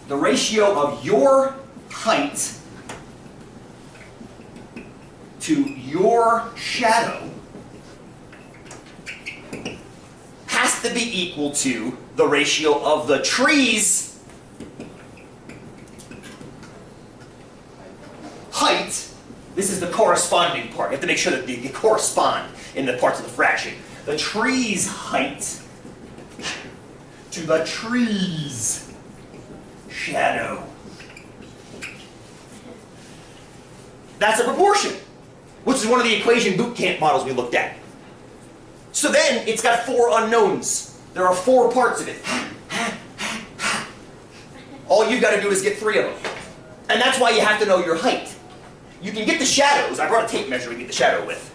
the ratio of your height to your shadow has to be equal to the ratio of the tree's height. This is the corresponding part. You have to make sure that they correspond in the parts of the fraction. The tree's height to the tree's shadow. That's a proportion, which is one of the equation boot camp models we looked at. So then it's got 4 unknowns. There are 4 parts of it. All you've got to do is get 3 of them. And that's why you have to know your height. You can get the shadows. I brought a tape measure to get the shadow with.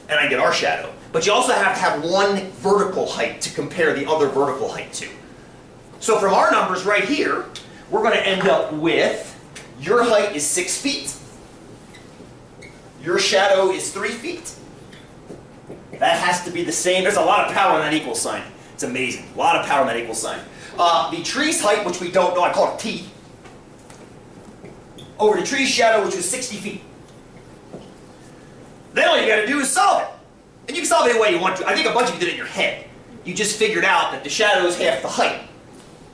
And I get our shadow. But you also have to have one vertical height to compare the other vertical height to. So from our numbers right here, we're going to end up with your height is 6 feet. Your shadow is 3 feet. That has to be the same. There's a lot of power in that equal sign. It's amazing. A lot of power in that equal sign. The tree's height, which we don't know, I call it T, over the tree's shadow, which was 60 feet. Then all you got to do is solve it. And you can solve it any way you want to. I think a bunch of you did it in your head. You just figured out that the shadow is half the height.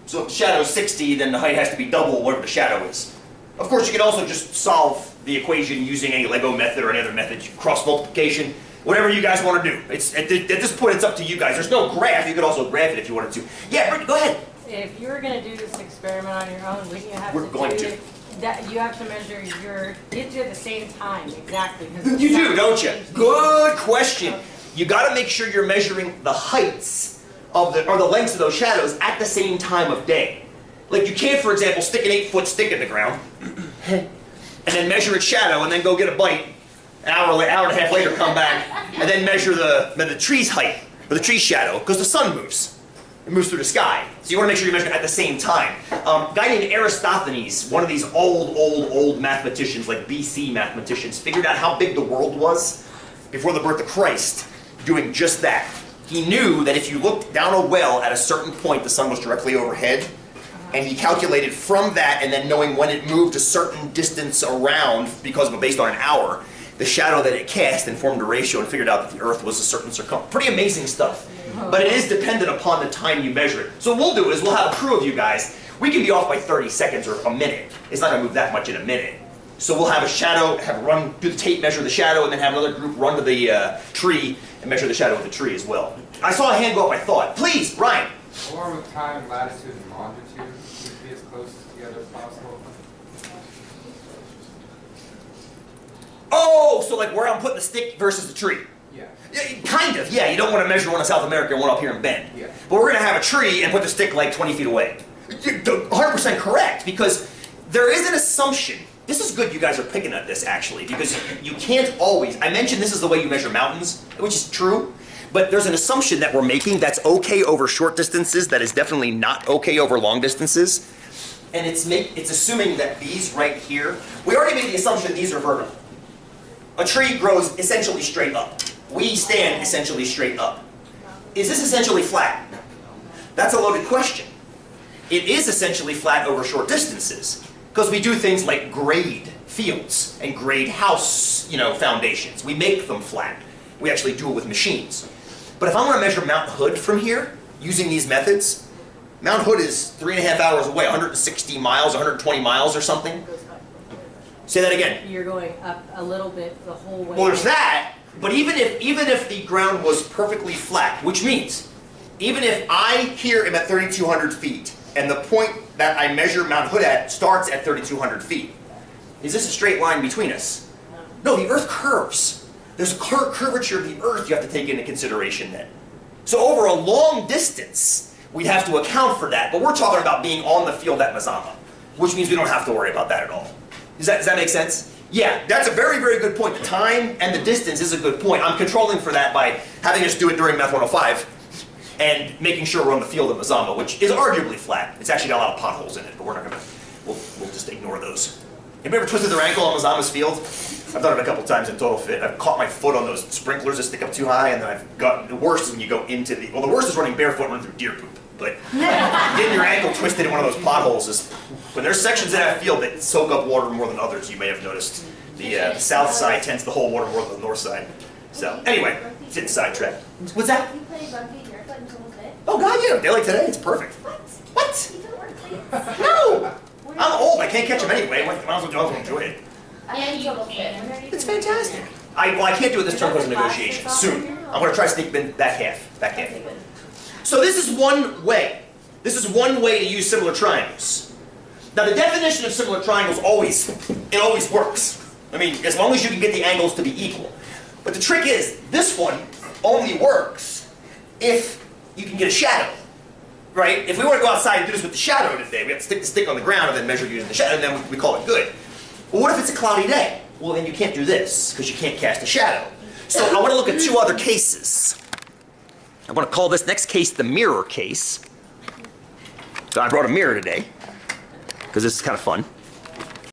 So if the shadow is 60, then the height has to be double whatever the shadow is. Of course, you can also just solve the equation using any Lego method or any other method, cross multiplication, whatever you guys want to do. At this point, it's up to you guys. There's no graph. You could also graph it if you wanted to. Yeah, Brittany, go ahead. If you were going to do this experiment on your own, wouldn't you have We're going to. That you have to measure your, you have to do it at the same time, exactly. You do, don't you? Good question. You got to make sure you're measuring the heights of the, or the lengths of those shadows at the same time of day. Like you can't, for example, stick an 8-foot stick in the ground and then measure its shadow and then go get a bite, an hour and a half later come back and then measure the tree's height or the tree's shadow because the sun moves. It moves through the sky. So you want to make sure you measure it at the same time. A guy named Aristophanes, one of these old mathematicians, like BC mathematicians, figured out how big the world was before the birth of Christ, doing just that. He knew that if you looked down a well at a certain point, the sun was directly overhead, and he calculated from that, and then knowing when it moved a certain distance around, based on an hour, the shadow that it cast and formed a ratio and figured out that the Earth was a certain circumference. Pretty amazing stuff. But it is dependent upon the time you measure it. So what we'll do is we'll have a crew of you guys. We can be off by 30 seconds or a minute. It's not going to move that much in a minute. So we'll have a shadow, do the tape measure the shadow, and then have another group run to the tree and measure the shadow of the tree as well. I saw a hand go up, I thought. Please, Ryan. Or with time, latitude, and longitude would be as close together as possible. Oh, so like where I'm putting the stick versus the tree. Yeah. Kind of, yeah. You don't want to measure one in South America and one up here in Bend. Yeah. But we're going to have a tree and put the stick like 20 feet away. You're 100% correct, because there is an assumption. This is good you guys are picking at this, actually, because you can't always... I mentioned this is the way you measure mountains, which is true, but there's an assumption that we're making that's okay over short distances that is definitely not okay over long distances. And it's assuming that these right here... We already made the assumption these are vertical. A tree grows essentially straight up. We stand essentially straight up. Is this essentially flat? That's a loaded question. It is essentially flat over short distances because we do things like grade fields and grade house, foundations. We make them flat. We actually do it with machines. But if I want to measure Mount Hood from here using these methods, Mount Hood is 3.5 hours away, 160 miles, 120 miles or something. Say that again. You're going up a little bit the whole way. Well, there's that. But even if the ground was perfectly flat, which means even if I here am at 3,200 feet and the point that I measure Mount Hood at starts at 3,200 feet, is this a straight line between us? No, the Earth curves. There's a curvature of the Earth you have to take into consideration then. So over a long distance, we'd have to account for that. But we're talking about being on the field at Mazama, which means we don't have to worry about that at all. Does that make sense? Yeah, that's a very, very good point. The time and the distance is a good point. I'm controlling for that by having us do it during Math 105 and making sure we're on the field of Mazama, which is arguably flat. It's actually got a lot of potholes in it, but we're not going to, we'll just ignore those. Have you ever twisted their ankle on Mazama's field? I've done it a couple times in total fit. I've caught my foot on those sprinklers that stick up too high, and then I've gotten, the worst is when you go into the worst is running barefoot and running through deer poop. But getting your ankle twisted in one of those potholes is When there's sections in that field that soak up water more than others, you may have noticed the south side tends to hold water more than the north side. So anyway, it's getting sidetracked. What's that? You play rugby barefoot until fit? Oh God, yeah, a day like today, it's perfect. What? What? You don't wear cleats? No! I'm old, I can't catch them anyway. Might as well enjoy it. I mean, total fit. When are you It's gonna do fantastic. it? I can't do it this term because of negotiations. Soon. I'm going to try to sneak them in back half. Okay, good. So this is one way. This is one way to use similar triangles. Now the definition of similar triangles always works. I mean, as long as you can get the angles to be equal. But the trick is, this one only works if you can get a shadow. Right? If we want to go outside and do this with the shadow today, we have to stick the stick on the ground and then measure using the shadow, and then we call it good. But what if it's a cloudy day? Well, then you can't do this, because you can't cast a shadow. So I want to look at two other cases. I want to call this next case the mirror case. So I brought a mirror today, because this is kind of fun.